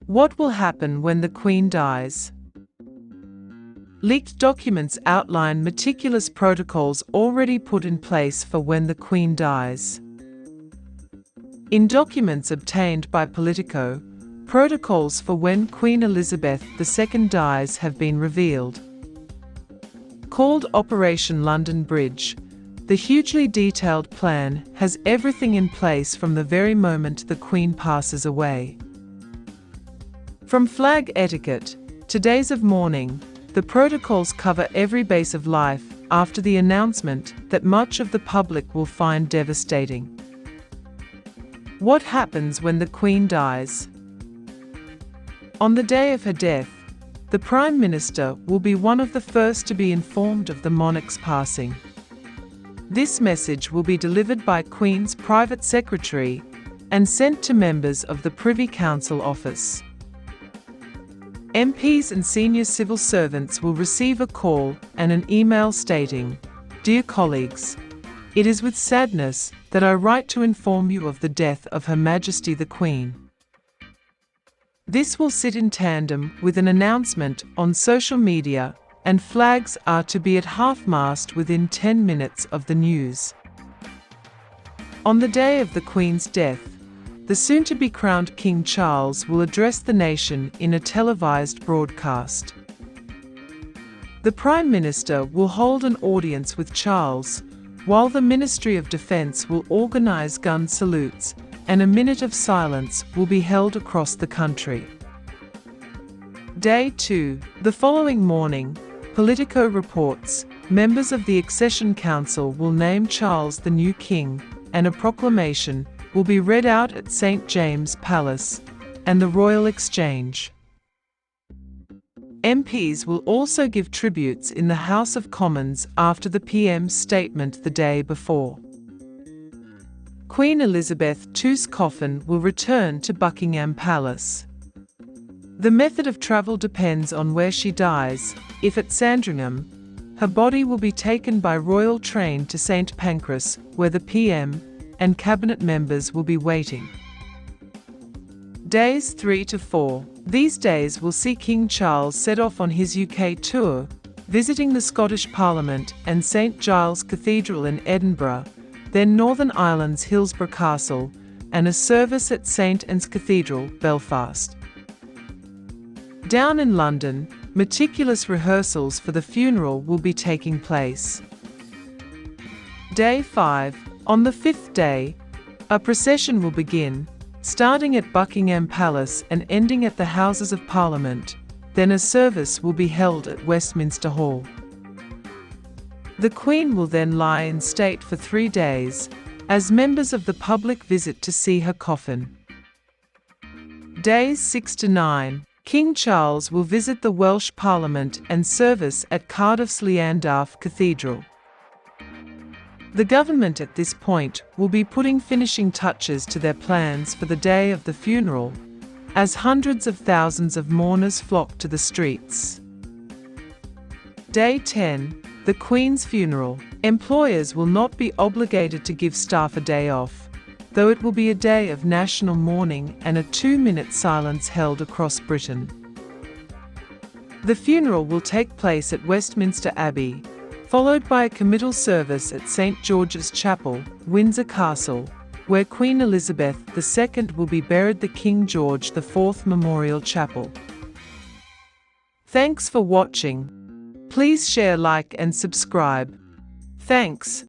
What will happen when the Queen dies? Leaked documents outline meticulous protocols already put in place for when the Queen dies. In documents obtained by Politico, protocols for when Queen Elizabeth II dies have been revealed. Called Operation London Bridge, the hugely detailed plan has everything in place from the very moment the Queen passes away. From flag etiquette to days of mourning, the protocols cover every base of life after the announcement that much of the public will find devastating. What happens when the Queen dies? On the day of her death, the Prime Minister will be one of the first to be informed of the monarch's passing. This message will be delivered by Queen's private secretary and sent to members of the Privy Council office. MPs and senior civil servants will receive a call and an email stating, "Dear colleagues, it is with sadness that I write to inform you of the death of Her Majesty the Queen." This will sit in tandem with an announcement on social media, and flags are to be at half-mast within 10 minutes of the news. On the day of the Queen's death, the soon-to-be crowned King Charles will address the nation in a televised broadcast. The Prime Minister will hold an audience with Charles, while the Ministry of Defence will organise gun salutes, and a minute of silence will be held across the country. Day 2. The following morning, Politico reports, members of the Accession Council will name Charles the new king, and a proclamation will be read out at St. James Palace and the Royal Exchange. MPs will also give tributes in the House of Commons after the PM's statement the day before. Queen Elizabeth II's coffin will return to Buckingham Palace. The method of travel depends on where she dies. If at Sandringham, her body will be taken by royal train to St. Pancras, where the PM and cabinet members will be waiting. Days 3 to 4. These days will see King Charles set off on his UK tour, visiting the Scottish Parliament and St. Giles Cathedral in Edinburgh, then Northern Ireland's Hillsborough Castle, and a service at St. Anne's Cathedral, Belfast. Down in London, meticulous rehearsals for the funeral will be taking place. Day 5. On the 5th day, a procession will begin, starting at Buckingham Palace and ending at the Houses of Parliament. Then a service will be held at Westminster Hall. The Queen will then lie in state for 3 days, as members of the public visit to see her coffin. Days 6 to 9. King Charles will visit the Welsh Parliament and service at Cardiff's Llandaff Cathedral. The government at this point will be putting finishing touches to their plans for the day of the funeral, as hundreds of thousands of mourners flock to the streets. Day 10. The Queen's funeral. Employers will not be obligated to give staff a day off, though it will be a day of national mourning and a 2-minute silence held across Britain. The funeral will take place at Westminster Abbey, followed by a committal service at St. George's Chapel, Windsor Castle, where Queen Elizabeth II will be buried, the King George IV Memorial Chapel. Thanks for watching. Please share, like and subscribe. Thanks.